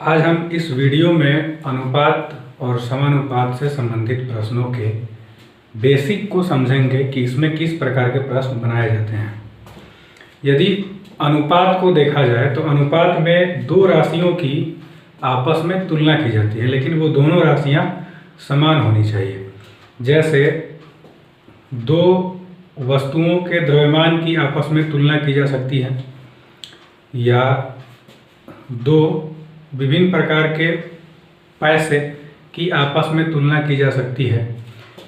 आज हम इस वीडियो में अनुपात और समानुपात से संबंधित प्रश्नों के बेसिक को समझेंगे कि इसमें किस प्रकार के प्रश्न बनाए जाते हैं। यदि अनुपात को देखा जाए तो अनुपात में दो राशियों की आपस में तुलना की जाती है, लेकिन वो दोनों राशियां समान होनी चाहिए। जैसे दो वस्तुओं के द्रव्यमान की आपस में तुलना की जा सकती है, या दो विभिन्न प्रकार के पैसे की आपस में तुलना की जा सकती है।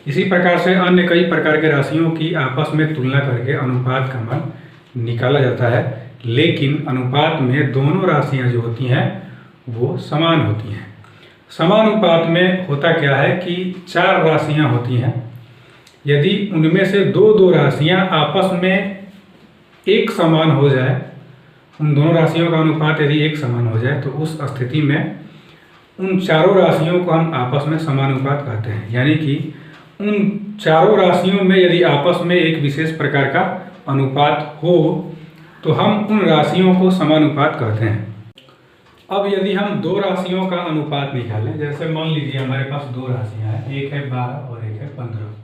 इसी प्रकार से अन्य कई प्रकार के राशियों की आपस में तुलना करके अनुपात का मान निकाला जाता है, लेकिन अनुपात में दोनों राशियां जो होती हैं वो समान होती हैं। समानुपात में होता क्या है कि चार राशियां होती हैं। यदि उनमें से दो राशियां आपस में एक समान हो जाए, उन दोनों राशियों का अनुपात यदि एक समान हो जाए, तो उस स्थिति में उन चारों राशियों को हम आपस में समानुपात कहते हैं। यानी कि उन चारों राशियों में यदि आपस में एक विशेष प्रकार का अनुपात हो तो हम उन राशियों को समानुपात कहते हैं। अब यदि हम दो राशियों का अनुपात निकालें, जैसे मान लीजिए हमारे पास दो राशियां हैं, एक है 12 और एक है 15।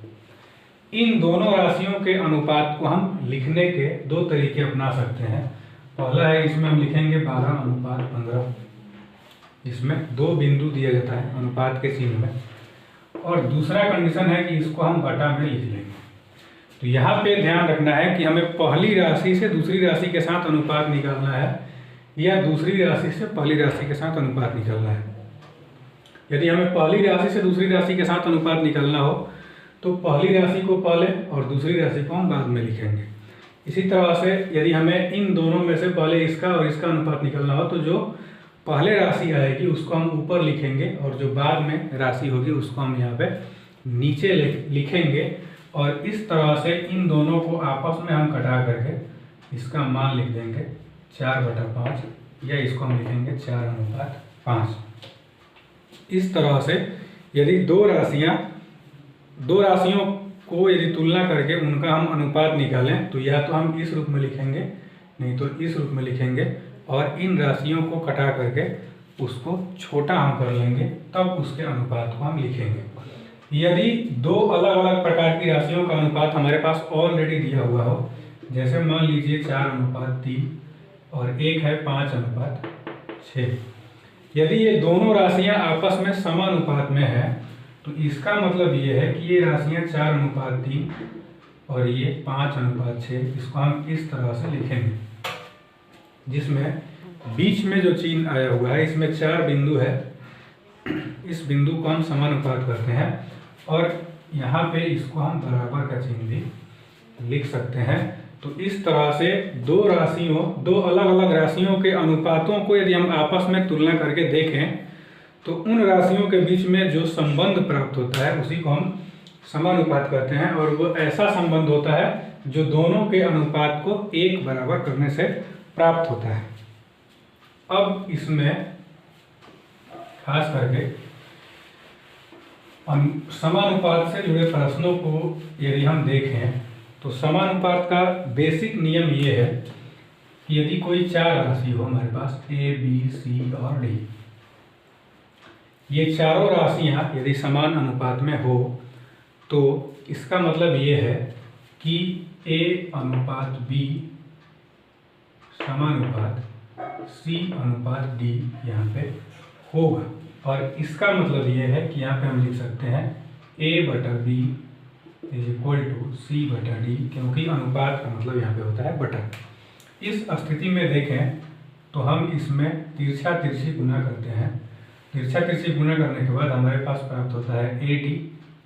इन दोनों राशियों के अनुपात को हम लिखने के दो तरीके अपना सकते हैं। पहला है, इसमें हम लिखेंगे 12:15। इसमें दो बिंदु दिया जाता है अनुपात के चिन्ह में, और दूसरा कंडीशन है कि इसको हम बटा में लिख लेंगे। तो यहाँ पे ध्यान रखना है कि हमें पहली राशि से दूसरी राशि के साथ अनुपात निकालना है, या दूसरी राशि से पहली राशि के साथ अनुपात निकालना है। यदि हमें पहली राशि से दूसरी राशि के साथ अनुपात निकालना हो तो पहली राशि को पहले और दूसरी राशि को हम बाद में लिखेंगे। इसी तरह से यदि हमें इन दोनों में से पहले इसका और इसका अनुपात निकालना हो तो जो पहले राशि आएगी उसको हम ऊपर लिखेंगे, और जो बाद में राशि होगी उसको हम यहाँ पे नीचे लिखेंगे। और इस तरह से इन दोनों को आपस में हम कटा करके इसका मान लिख देंगे 4/5, या इसको हम लिखेंगे 4:5। इस तरह से यदि दो राशियों को यदि तुलना करके उनका हम अनुपात निकालें तो या तो हम इस रूप में लिखेंगे, नहीं तो इस रूप में लिखेंगे, और इन राशियों को कटा करके उसको छोटा हम कर लेंगे, तब उसके अनुपात को हम लिखेंगे। यदि दो अलग अलग प्रकार की राशियों का अनुपात हमारे पास ऑलरेडी दिया हुआ हो, जैसे मान लीजिए 4:3 और एक है 5:6, यदि ये दोनों राशियां आपस में समानुपात में है तो इसका मतलब ये है कि ये राशियां 4:3 और ये 5:6, इसको हम इस तरह से लिखेंगे, जिसमें बीच में जो चिन्ह आया हुआ है इसमें 4 बिंदु है। इस बिंदु को हम समानुपात करते हैं, और यहाँ पे इसको हम बराबर का चिन्ह भी लिख सकते हैं। तो इस तरह से दो अलग अलग राशियों के अनुपातों को यदि हम आपस में तुलना करके देखें तो उन राशियों के बीच में जो संबंध प्राप्त होता है उसी को हम समानुपात कहते हैं, और वो ऐसा संबंध होता है जो दोनों के अनुपात को एक बराबर करने से प्राप्त होता है। अब इसमें खास करके समानुपात से जुड़े प्रश्नों को यदि हम देखें तो समानुपात का बेसिक नियम ये है कि यदि कोई चार राशि हो हमारे पास A, B, C और D, ये चारों राशियां यदि समान अनुपात में हो तो इसका मतलब ये है कि A:B समानुपात C:D यहाँ पे होगा। और इसका मतलब ये है कि यहाँ पे हम लिख सकते हैं A/B = C/D, क्योंकि अनुपात का मतलब यहाँ पे होता है बटा। इस स्थिति में देखें तो हम इसमें तिरछा तिरछी गुना करते हैं। तिरछा तिरछी गुना करने के बाद हमारे पास प्राप्त होता है AD,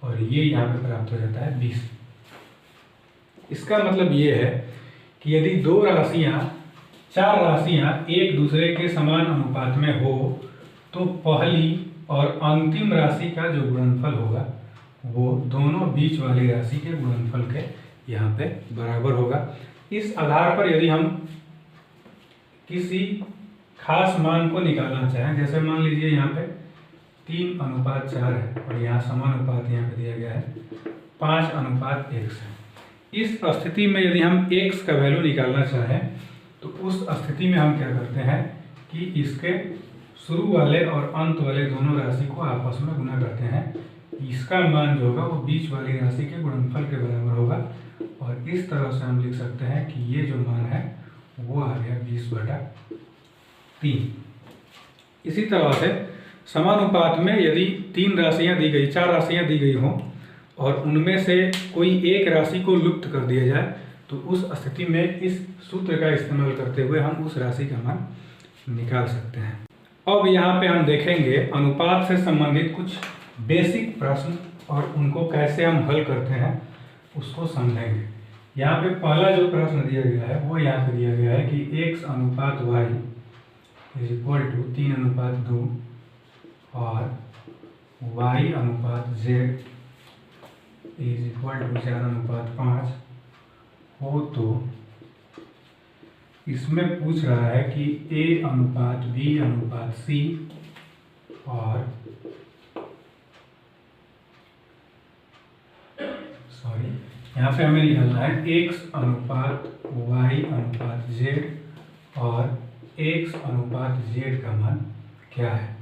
और ये यहाँ पे प्राप्त हो जाता है 20। इसका मतलब ये है कि यदि चार राशियां एक दूसरे के समान अनुपात में हो तो पहली और अंतिम राशि का जो गुणनफल होगा वो दोनों बीच वाली राशि के गुणनफल के यहाँ पे बराबर होगा। इस आधार पर यदि हम किसी खास मान को निकालना चाहें, जैसे मान लीजिए यहाँ पे 3:4 है और यहाँ समानुपात यहाँ पे दिया गया है 5:1 है। इस स्थिति में यदि हम x का वैल्यू निकालना चाहें तो उस स्थिति में हम क्या करते हैं कि इसके शुरू वाले और अंत वाले दोनों राशि को आपस में गुना करते हैं, इसका मान जो होगा वो बीच वाली राशि के गुणनफल के बराबर होगा। और इस तरह से हम लिख सकते हैं कि ये जो मान है वो आ गया 20/3। इसी तरह से समानुपात में यदि 3 राशियां दी गई, 4 राशियां दी गई हों और उनमें से कोई एक राशि को लुप्त कर दिया जाए, तो उस स्थिति में इस सूत्र का इस्तेमाल करते हुए हम उस राशि का मान निकाल सकते हैं। अब यहाँ पे हम देखेंगे अनुपात से संबंधित कुछ बेसिक प्रश्न और उनको कैसे हम हल करते हैं उसको समझेंगे। यहाँ पे पहला जो प्रश्न दिया गया है वो यहाँ पे दिया गया है कि x अनुपात y इज इक्वल टू 3/2 और y अनुपात z इज इक्वल टू 4/5 हो, तो इसमें पूछ रहा है कि a अनुपात b अनुपात c और यहाँ पे हमें निकालना है x अनुपात y अनुपात z और x अनुपात z का मान क्या है।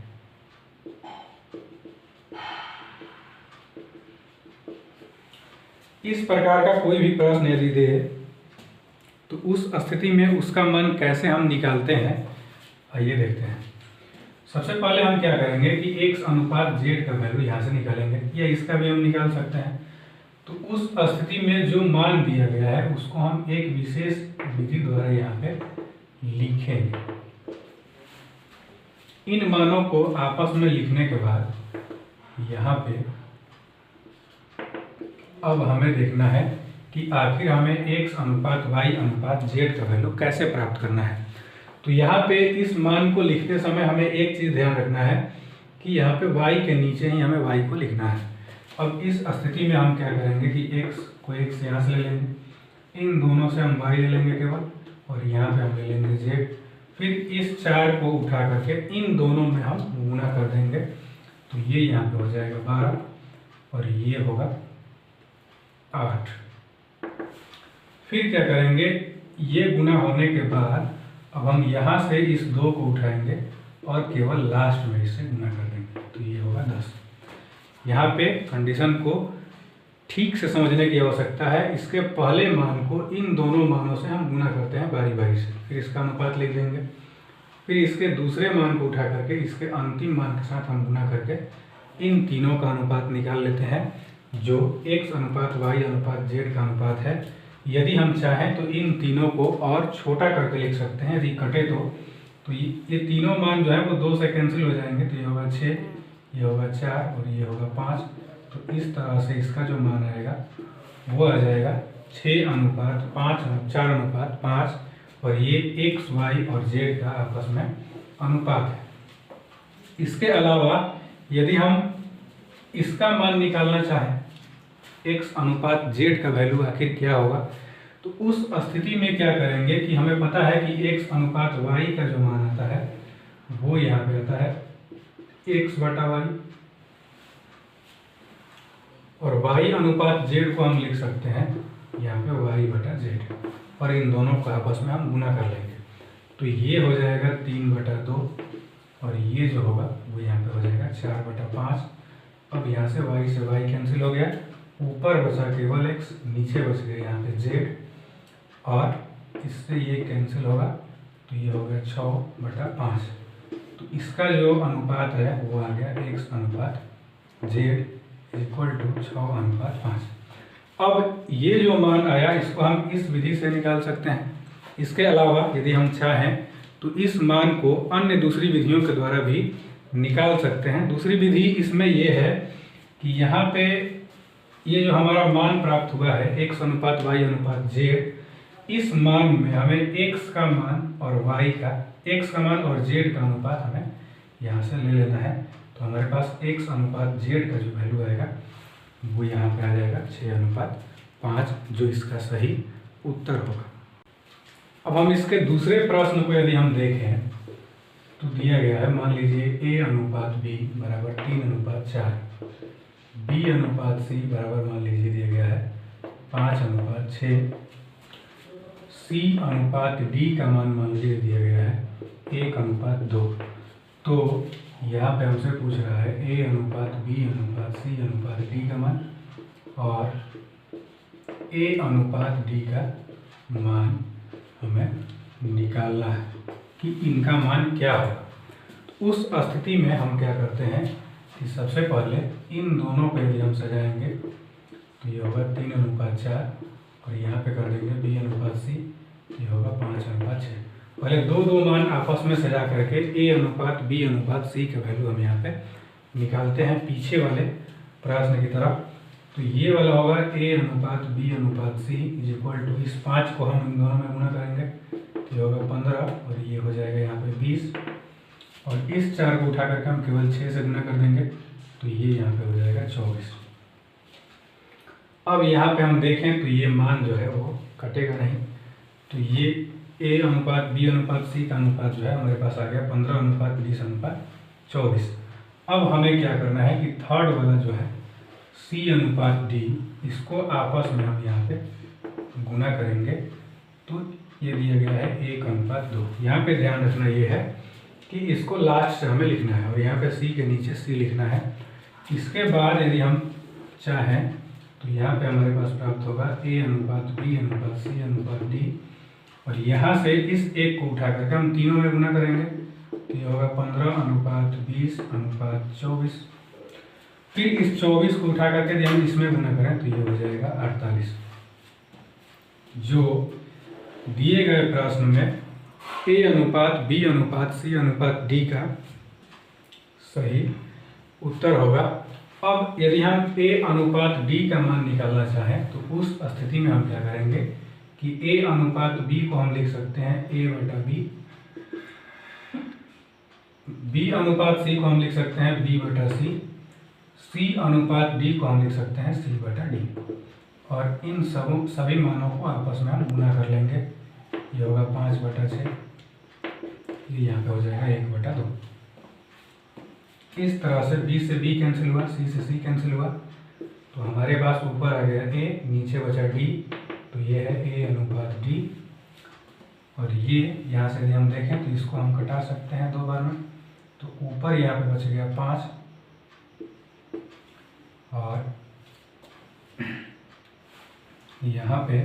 इस प्रकार का कोई भी प्रश्न यदि दे तो उस स्थिति में उसका मान कैसे हम निकालते हैं, आइए देखते हैं। सबसे पहले हम क्या करेंगे कि x अनुपात z का वैल्यू यहाँ से निकालेंगे, या इसका भी हम निकाल सकते हैं। तो उस स्थिति में जो मान दिया गया है उसको हम एक विशेष विधि द्वारा यहाँ पे लिखेंगे। इन मानों को आपस में लिखने के बाद यहाँ पे अब हमें देखना है कि आखिर हमें x अनुपात y अनुपात z का वैल्यू कैसे प्राप्त करना है। तो यहाँ पे इस मान को लिखते समय हमें एक चीज़ ध्यान रखना है कि यहाँ पे y के नीचे ही हमें y को लिखना है। अब इस स्थिति में हम क्या करेंगे कि x को x यहाँ से ले लेंगे, इन दोनों से हम y ले लेंगे केवल, और यहाँ पे हम ले लेंगे z। फिर इस 4 को उठा करके इन दोनों में हम गुना कर देंगे, तो ये यहाँ पे हो जाएगा 12 और ये होगा 8। फिर क्या करेंगे, ये गुना होने के बाद अब हम यहाँ से इस 2 को उठाएंगे और केवल लास्ट में इसे गुना कर देंगे, तो ये होगा 10। यहाँ पे कंडीशन को ठीक से समझने की आवश्यकता है। इसके पहले मान को इन दोनों मानों से हम गुना करते हैं बारी बारी से, फिर इसका अनुपात लिख देंगे। फिर इसके दूसरे मान को उठा करके इसके अंतिम मान के साथ हम गुना करके इन तीनों का अनुपात निकाल लेते हैं, जो x अनुपात y अनुपात z का अनुपात है। यदि हम चाहें तो इन तीनों को और छोटा करके लिख सकते हैं, यदि कटे तो ये तीनों मान जो है वो 2 से कैंसिल हो जाएंगे, तो ये होगा 6, ये होगा 4 और ये होगा 5। तो इस तरह से इसका जो मान आएगा वो आ जाएगा 6:5 और ये x y और z का आपस में अनुपात है। इसके अलावा यदि हम इसका मान निकालना चाहें, x अनुपात z का वैल्यू आखिर क्या होगा, तो उस स्थिति में क्या करेंगे कि हमें पता है कि x अनुपात y का जो मान आता है वो यहाँ पे आता है x/y, और y अनुपात z को हम लिख सकते हैं यहाँ पे y/z, और इन दोनों को आपस में हम गुना कर लेंगे, तो ये हो जाएगा 3/2 और ये जो होगा वो यहाँ पे हो जाएगा 4/5। अब यहाँ से y कैंसिल हो गया, ऊपर बचा केवल x, नीचे बच गया यहाँ पे z, और इससे ये कैंसिल होगा, तो ये हो गया 6/5। तो इसका जो अनुपात है वो आ गया x अनुपात z इक्वल टू 6/5। अब ये जो मान आया इसको हम इस विधि से निकाल सकते हैं। इसके अलावा यदि हम चाहें तो इस मान को अन्य दूसरी विधियों के द्वारा भी निकाल सकते हैं। दूसरी विधि इसमें ये है कि यहाँ पे ये जो हमारा मान प्राप्त हुआ है x अनुपात y अनुपात z, इस मान में हमें x का मान और y का x का मान और z का अनुपात हमें यहाँ से ले लेना है। तो हमारे पास x अनुपात z का जो वैल्यू आएगा वो यहाँ पे आ जाएगा 6:5, जो इसका सही उत्तर होगा। अब हम इसके दूसरे प्रश्न को यदि हम देखें तो दिया गया है, मान लीजिए a अनुपात b बराबर 3:4, b अनुपात c बराबर मान लीजिए दिया गया है 5:6, c अनुपात d का मान लीजिए दिया गया है 1:2। तो यहाँ पे हमसे पूछ रहा है A अनुपात B अनुपात C अनुपात D का मान और A अनुपात D का मान हमें निकालना है कि इनका मान क्या होगा। तो उस स्थिति में हम क्या करते हैं कि सबसे पहले इन दोनों को यदि हम सजाएंगे तो ये होगा 3 अनुपात 4 और यहाँ पे कर देंगे B अनुपात C, ये होगा 5 अनुपात 6। पहले दो मान आपस में सजा करके A अनुपात B अनुपात C का वैल्यू हम यहाँ पे निकालते हैं पीछे वाले प्रश्न की तरफ। तो ये वाला होगा A अनुपात B अनुपात C इज इक्वल टू, इस 5 को हम इन दोनों में गुना करेंगे तो ये होगा 15 और ये हो जाएगा यहाँ पे 20 और इस 4 को उठा करके हम केवल 6 से गुना कर देंगे तो ये यहाँ पे हो जाएगा 24। अब यहाँ पे हम देखें तो ये मान जो है वो कटेगा नहीं, तो ये A अनुपात B अनुपात C का अनुपात जो है हमारे पास आ गया 15 अनुपात 20 अनुपात 24। अब हमें क्या करना है कि थर्ड वाला जो है C अनुपात D, इसको आपस में हम यहाँ पे गुना करेंगे तो ये दिया गया है 1 अनुपात 2। यहाँ पे ध्यान रखना ये है कि इसको लास्ट से हमें लिखना है और यहाँ पे C के नीचे C लिखना है। इसके बाद यदि हम चाहें तो यहाँ पे हमारे पास प्राप्त होगा A अनुपात B अनुपात C अनुपात D और यहाँ से इस एक को उठा करके हम तीनों में गुना करेंगे तो ये होगा 15 अनुपात 20 अनुपात 24। फिर इस 24 को उठा करके यदि हम इसमें गुना करें तो ये हो जाएगा 48। जो दिए गए प्रश्न में A अनुपात B अनुपात C अनुपात D का सही उत्तर होगा। अब यदि हम A अनुपात D का मान निकालना चाहें तो उस स्थिति में हम क्या करेंगे कि A अनुपात B को हम लिख सकते हैं A बटा B, B अनुपात C को हम लिख सकते हैं B बटा C, C अनुपात D को हम लिख सकते हैं C बटा D और इन सभी मानों को आपस में हम गुना कर लेंगे। ये होगा 5 बटा 6, ये यहाँ पे हो जाएगा 1 बटा 2। इस तरह से B से B कैंसिल हुआ, C से C कैंसिल हुआ तो हमारे पास ऊपर आ गया A, नीचे बचा D, तो ये है A अनुपात D और ये यहाँ से यदि हम देखें तो इसको हम घटा सकते हैं 2 बार में, तो ऊपर यहाँ पे बच गया 5 और यहाँ पे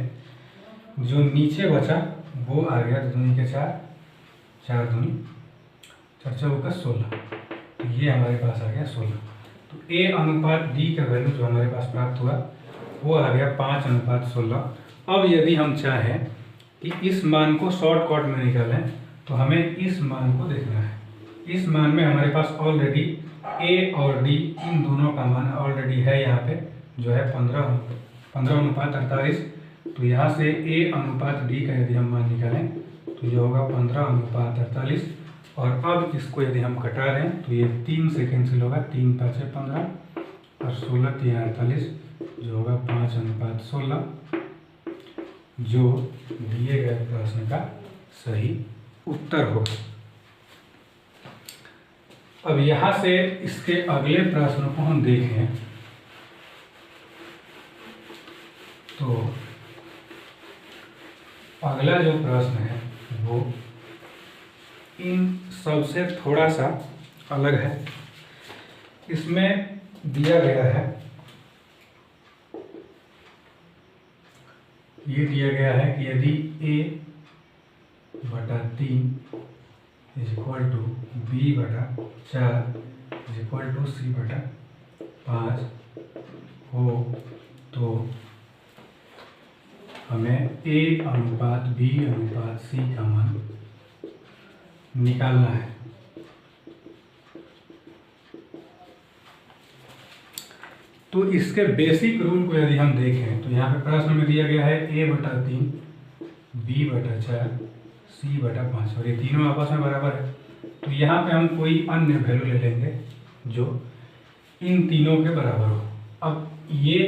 जो नीचे बचा वो आ गया 2 दूनी के 4, 4 दूनी 4 चौका 16, तो ये हमारे पास आ गया 16। तो A अनुपात D का वैल्यू जो हमारे पास प्राप्त हुआ वो आ गया 5 अनुपात 16। अब यदि हम चाहें कि इस मान को शॉर्टकट में निकालें तो हमें इस मान को देखना है। इस मान में हमारे पास ऑलरेडी A और D इन दोनों का मान ऑलरेडी है यहाँ पे जो है 15 अनुपात 48। तो यहाँ से A अनुपात D का यदि हम मान निकालें तो ये होगा 15 अनुपात 48 और अब इसको यदि हम घटा दें तो ये 3 से कैंसिल होगा, 3 5 15 और 16 3 48 जो होगा 5 अनुपात 16, जो दिए गए प्रश्न का सही उत्तर होगा। अब यहाँ से इसके अगले प्रश्न को हम देखें तो अगला जो प्रश्न है वो इन सबसे थोड़ा सा अलग है। इसमें दिया गया है, ये दिया गया है कि यदि A बटा 3 इज इक्वल टू B बटा 4 इज इक्वल टू C बटा 5 हो तो हमें A अनुपात B अनुपात C का मान निकालना है। तो इसके बेसिक रूल को यदि हम देखें तो यहाँ पे प्रश्न में दिया गया है A बटा 3 B बटा 4 C बटा 5 और ये तीनों आपस में बराबर है। तो यहाँ पे हम कोई अन्य वैल्यू ले लेंगे जो इन तीनों के बराबर हो। अब ये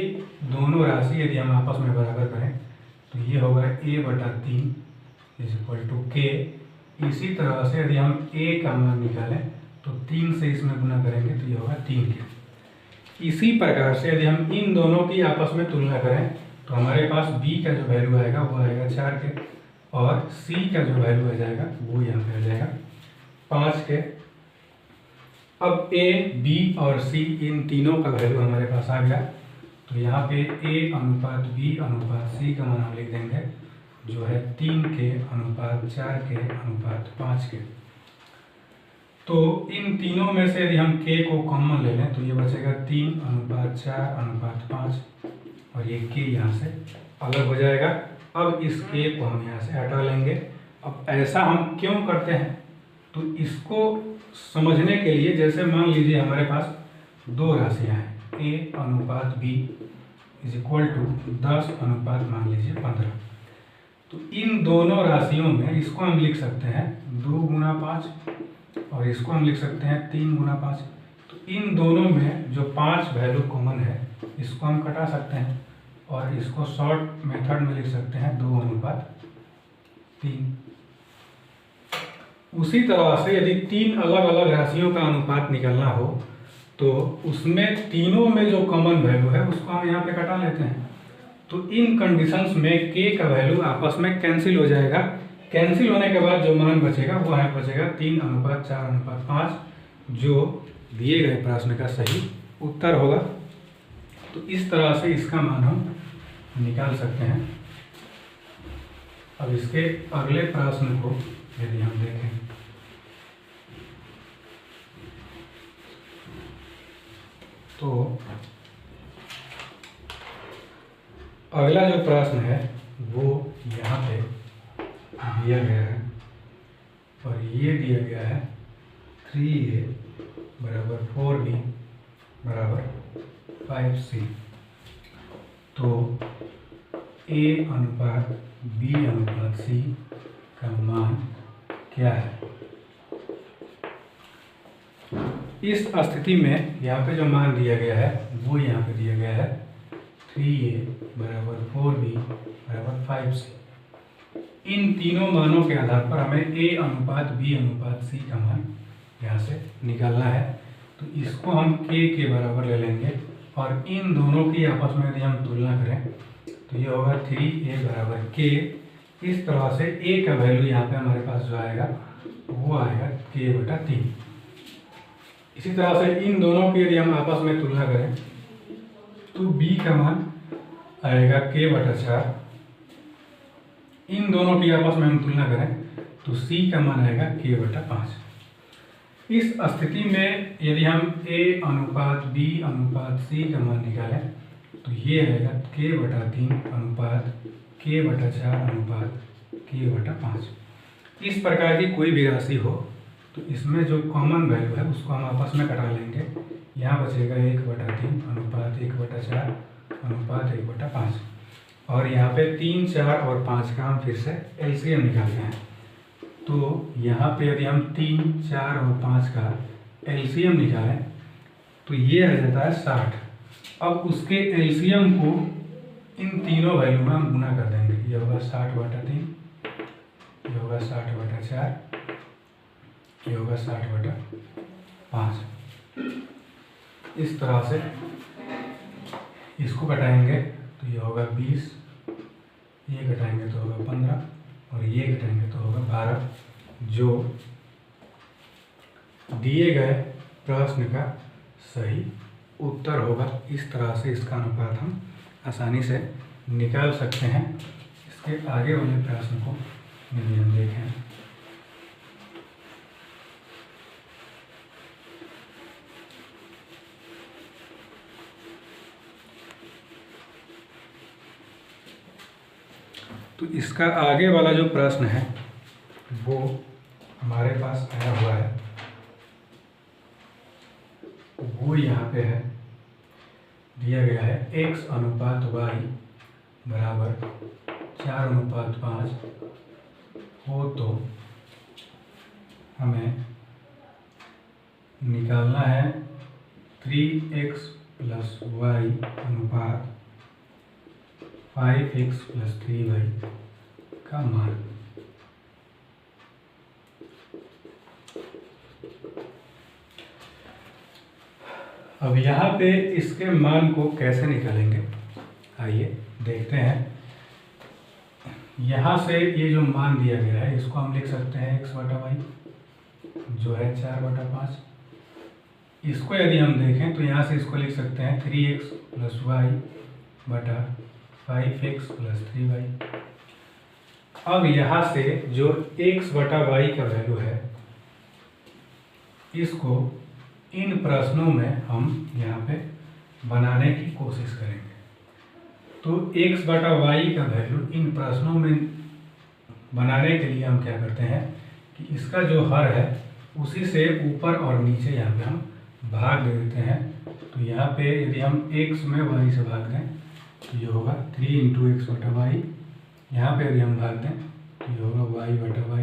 दोनों राशि यदि हम आपस में बराबर करें तो ये होगा A बटा 3 इज इक्वल टू K। इसी तरह से यदि हम A का मान निकालें तो 3 से इसमें गुना करेंगे तो ये होगा 3K। इसी प्रकार से यदि हम इन दोनों की आपस में तुलना करें तो हमारे पास B का जो वैल्यू आएगा वो आएगा 4K और C का जो वैल्यू आ जाएगा वो यहाँ पे आ जाएगा 5K। अब ए, बी और सी इन तीनों का वैल्यू हमारे पास आ गया। तो यहाँ पे ए अनुपात बी अनुपात सी का मान हम लिख देंगे, जो है 3 के अनुपात 4 के अनुपात 5 के। तो इन तीनों में से यदि हम के को कॉमन ले लें तो ये बचेगा 3 अनुपात 4 अनुपात 5, और ये के यहाँ से अलग हो जाएगा। अब इस के को हम यहाँ से हटा लेंगे। अब ऐसा हम क्यों करते हैं, तो इसको समझने के लिए, जैसे मान लीजिए हमारे पास दो राशियाँ हैं, ए अनुपात बी इज इक्वल टू 10 अनुपात मान लीजिए 15। तो इन दोनों राशियों में इसको हम लिख सकते हैं 2 गुना 5, और इसको हम लिख सकते हैं 3 गुना 5। तो इन दोनों में जो 5 वैल्यू कॉमन है इसको हम कटा सकते हैं, और इसको शॉर्ट मेथड में लिख सकते हैं 2 अनुपात 3। उसी तरह से यदि 3 अलग अलग राशियों का अनुपात निकालना हो तो उसमें तीनों में जो कॉमन वैल्यू है उसको हम यहाँ पे कटा लेते हैं। तो इन कंडीशंस में के का वैल्यू आपस में कैंसिल हो जाएगा। कैंसिल होने के बाद जो मान बचेगा वो है बचेगा 3 अनुपात 4 अनुपात 5, जो दिए गए प्रश्न का सही उत्तर होगा। तो इस तरह से इसका मान हम निकाल सकते हैं। अब इसके अगले प्रश्न को यदि हम देखें तो अगला जो प्रश्न है वो यहाँ पे दिया गया है, और ये दिया गया है 3a बराबर 4b बराबर 5c। तो a अनुपात b अनुपात c का मान क्या है। इस स्थिति में यहाँ पे जो मान दिया गया है वो यहाँ पे दिया गया है 3a बराबर 4b बराबर 5c। इन तीनों मानों के आधार पर हमें a अनुपात b अनुपात c का मान यहाँ से निकालना है। तो इसको हम k के बराबर ले लेंगे, और इन दोनों की आपस में यदि हम तुलना करें तो ये होगा 3a बराबर k। इस तरह से a का वैल्यू यहाँ पे हमारे पास जो आएगा वो आएगा k बटा 3। इसी तरह से इन दोनों की यदि हम आपस में तुलना करें तो b का मान आएगा k बटा 4। इन दोनों की आपस में हम तुलना करें तो c का मान आएगा k बटा 5। इस स्थिति में यदि हम a अनुपात b अनुपात c का मान निकालें तो ये आएगा k बटा 3 अनुपात k बटा 4 अनुपात k बटा 5। इस प्रकार की कोई भी राशि हो तो इसमें जो कॉमन वैल्यू है उसको हम आपस में कटा लेंगे। यहाँ बचेगा 1 बटा 3 अनुपात 1 बटा 4 अनुपात 1 बटा 5, और यहाँ पे 3, 4 और 5 का हम फिर से एलसीएम निकालते हैं। तो यहाँ पे यदि हम 3, 4 और 5 का एलसीएम निकालें तो ये आ जाता है 60। अब उसके एलसीएम को इन तीनों वैल्यू में हम गुना कर देंगे। ये होगा 60 बटा 3, ये होगा 60 बटा 4, ये होगा 60 बटा 5। इस तरह से इसको घटाएंगे तो ये होगा 20, ये घटाएंगे तो होगा 15, और ये घटाएंगे तो होगा 12, जो दिए गए प्रश्न का सही उत्तर होगा। इस तरह से इसका अनुपात हम आसानी से निकाल सकते हैं। इसके आगे वाले प्रश्न को यदि हम देखें तो इसका आगे वाला जो प्रश्न है वो हमारे पास आया हुआ है, वो यहाँ पे है, दिया गया है x अनुपात y बराबर 4 अनुपात 5 हो तो हमें निकालना है 3x प्लस y अनुपात 5x प्लस 3y का मान। अब यहाँ पे इसके मान को कैसे निकालेंगे, आइए देखते हैं। यहाँ से ये जो मान दिया गया है इसको हम लिख सकते हैं x बटा वाई, जो है 4 बटा 5, इसको यदि हम देखें तो यहाँ से इसको लिख सकते हैं 3x + y बटा 5x + 3y। अब यहाँ से जो x बटा y का वैल्यू है, इसको इन प्रश्नों में हम यहाँ पे बनाने की कोशिश करेंगे। तो x बटा y का वैल्यू इन प्रश्नों में बनाने के लिए हम क्या करते हैं कि इसका जो हर है उसी से ऊपर और नीचे यहाँ पे हम भाग दे देते हैं। तो यहाँ पे यदि हम x में y से भाग दें तो ये होगा 3 × x बटा y। यहाँ पे यदि हम भाग दें तो ये होगा y बटा y।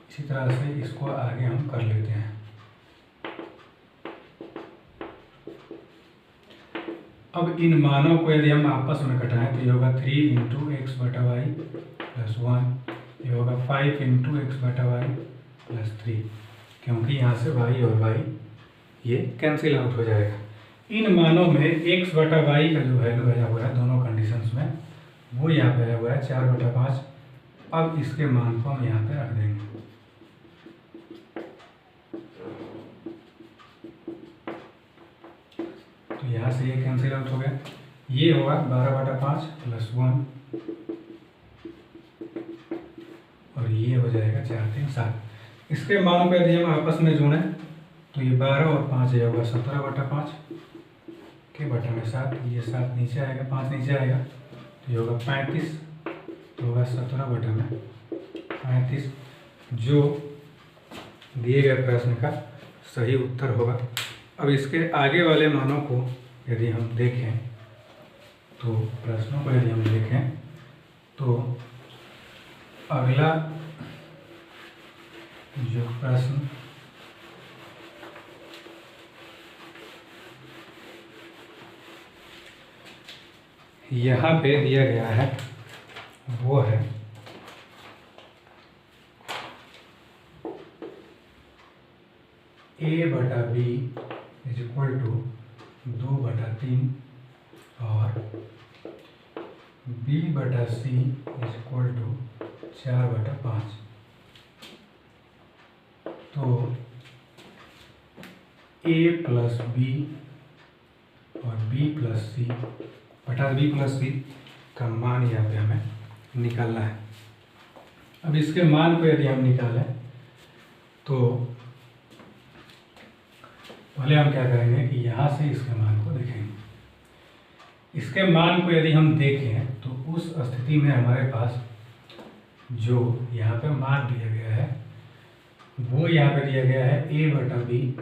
इसी तरह से इसको आगे हम कर लेते हैं। अब इन मानों को यदि हम आपस में घटाएं तो ये होगा 3 × x बटा y + 1, ये होगा 5 × x बटा y + 3, क्योंकि यहाँ से y और y ये कैंसिल आउट हो जाएगा। इन मानों में x बटा y का जो वैल्यू आया हुआ है दोनों कंडीशंस में, वो यहाँ पे आया हुआ है 4/5। अब इसके मान को हम यहाँ पे रख देंगे। तो यहाँ से ये कैंसिल आउट हो गया। ये होगा 12/5 + 1 और ये हो जाएगा 4 3 7। इसके मानों को यदि हम आपस में जोड़ें तो ये 12 और 5 ये होगा 17/5 के बटा में 7। ये 7 नीचे आएगा, 5 नीचे आएगा तो ये होगा 35। तो होगा 17/35 जो दिए गए प्रश्न का सही उत्तर होगा। अब इसके आगे वाले मानों को यदि हम देखें तो प्रश्नों को यदि हम देखें तो अगला जो प्रश्न यहाँ पे दिया गया है वो है a/b = 2/3 और b/c = 4/5। तो a + b और b + c बटा b + c का मान यहाँ पे हमें निकालना है। अब इसके मान को यदि हम निकालें तो पहले हम क्या करेंगे कि यहाँ से इसके मान को देखेंगे। इसके मान को यदि हम देखें तो उस स्थिति में हमारे पास जो यहाँ पे मान दिया गया है वो यहाँ पे दिया गया है a/b =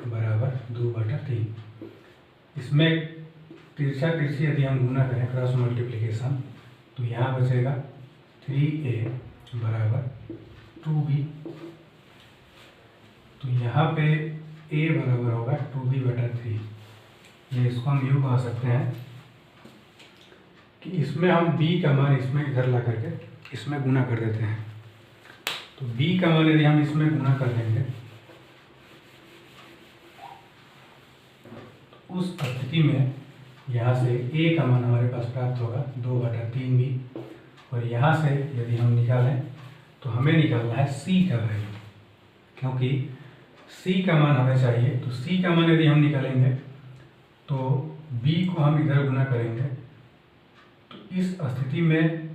2/3। इसमें तिरछा तिरछी यदि हम गुना करें, क्रॉस मल्टीप्लिकेशन, तो यहाँ बचेगा 3a = 2b। तो यहाँ पे a बराबर होगा 2b/3। ये इसको हम यूँ कह सकते हैं कि इसमें हम b का मान इसमें इधर ला करके इसमें गुना कर देते हैं। तो b का मान यदि हम इसमें गुना कर देंगे तो उस स्थिति में यहाँ से a का मान हमारे पास प्राप्त होगा 2/3b। और यहाँ से यदि हम निकालें तो हमें निकालना है c का वैल्यू, क्योंकि c का मान हमें चाहिए। तो c का मान यदि हम निकालेंगे तो b को हम इधर गुना करेंगे। तो इस स्थिति में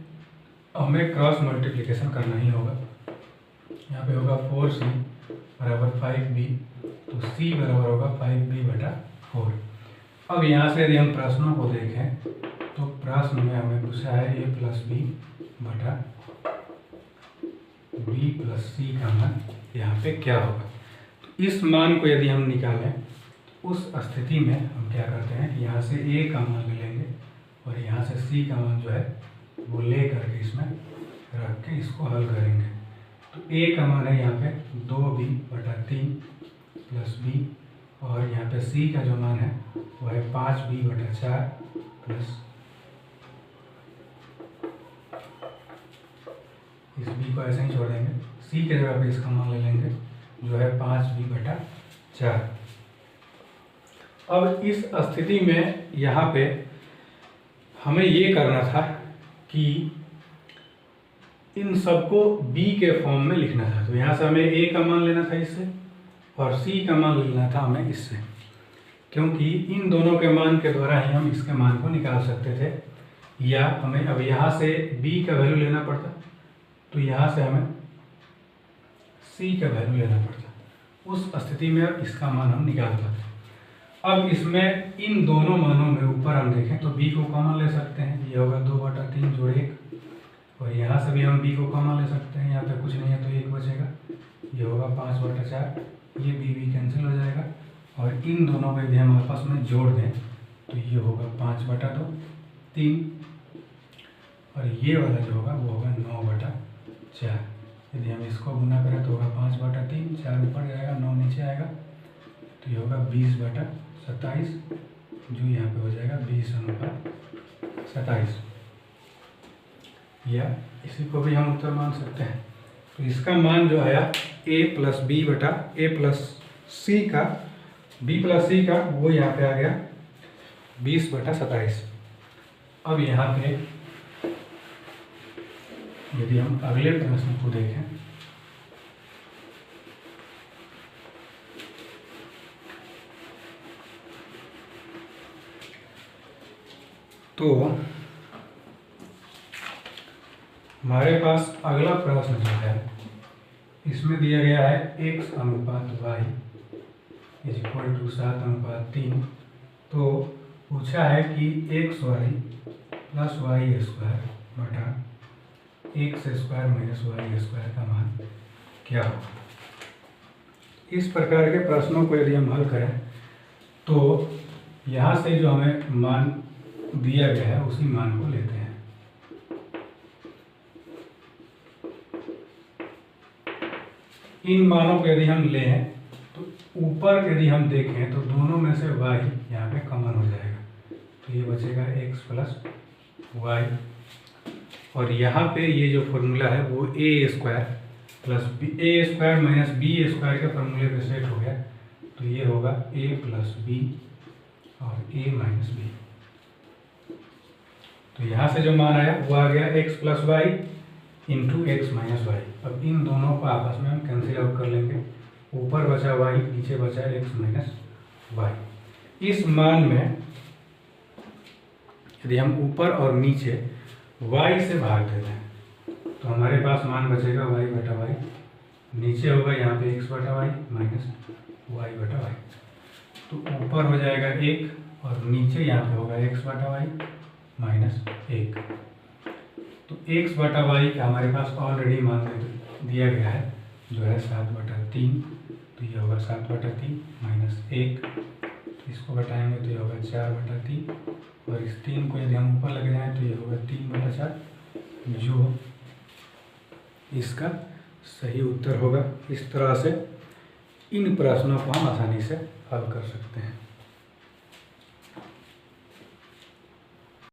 हमें क्रॉस मल्टीप्लिकेशन करना ही होगा। यहाँ पे होगा 4c = 5b, तो c बराबर होगा 5b/4। अब यहाँ से यदि हम प्रश्नों को देखें तो प्रश्न में हमें पूछा है a + b बटा b + c का मान यहाँ पे क्या होगा। तो इस मान को यदि हम निकालें तो उस स्थिति में हम क्या करते हैं कि यहाँ से a का मान ले लेंगे और यहाँ से c का मान जो है वो ले करके इसमें रख के इसको हल करेंगे। तो a का मान है यहाँ पे 2b/3 + b और यहाँ पे c का जो मान है वो है 5b/4 प्लस इस b को ऐसे ही छोड़ देंगे। c के जगह पे इसका मान ले लेंगे जो है 5b/4। अब इस स्थिति में यहाँ पे हमें ये करना था कि इन सबको b के फॉर्म में लिखना था। तो यहाँ से हमें a का मान लेना था इससे और c का मान लेना था हमें इससे। क्योंकि इन दोनों के मान के द्वारा ही हम इसके मान को निकाल सकते थे, या हमें अब यहाँ से b का वैल्यू लेना पड़ता, तो यहाँ से हमें c का वैल्यू लेना पड़ता। उस स्थिति में इसका मान हम निकाल पाते। अब इसमें इन दोनों मानों में ऊपर हम देखें तो b को कॉमन ले सकते हैं, ये होगा 2/3 जोड़ 1, और यहाँ से भी हम b को कॉमन ले सकते हैं, यहाँ पे कुछ नहीं है तो 1 बचेगा, ये होगा 5/4, ये b कैंसिल हो जाएगा, और इन दोनों को यदि हम आपस में जोड़ दें तो ये होगा 5/2 3, और ये वाला जो होगा वो होगा 9/4। यदि हम इसको गुना करें तो होगा 5/3, 4 ऊपर जाएगा 9 नीचे आएगा, तो ये होगा 20/27, जो यहाँ पे हो जाएगा 20/27, या इसी को भी हम उत्तर मान सकते हैं। तो इसका मान जो आया a + b + c का वो यहाँ पे आ गया 20/27। अब यहाँ पे यदि हम अगले प्रश्न को देखें तो हमारे पास अगला प्रश्न जो है इसमें दिया गया है x अनुपात y = 7/3। तो पूछा है कि xy + y² x² - y² का मान क्या होगा। इस प्रकार के प्रश्नों को यदि हम हल करें तो यहाँ से जो हमें मान दिया गया है उसी मान को लेते हैं। इन मानों को यदि हम लें तो ऊपर यदि हम देखें तो दोनों में से y यहाँ पे कॉमन हो जाएगा, तो ये बचेगा x + y, और यहाँ पे ये जो फॉर्मूला है वो a² + b² के फॉर्मूले पे सेट हो गया, तो ये होगा a + b और a - b। तो यहाँ से जो मान आया वो आ गया x + y × x - y। अब इन दोनों को आपस में हम कैंसिल आउट कर लेंगे, ऊपर बचा y, नीचे बचा x - y। इस मान में यदि हम ऊपर और नीचे y से भाग देते हैं तो हमारे पास मान बचेगा y/y, नीचे होगा यहाँ पे x/y - y/y। तो ऊपर हो जाएगा 1 और नीचे यहाँ पे होगा x/y - 1। तो x/y का हमारे पास ऑलरेडी मान दिया गया है जो है 7/3, तो ये होगा 7/3 - 1, तो इसको घटाएंगे तो ये होगा 4/3, और इस 3 को यदि हम ऊपर लगे जाएँ तो ये होगा 3/4, जो इसका सही उत्तर होगा। इस तरह से इन प्रश्नों को हम आसानी से हल कर सकते हैं।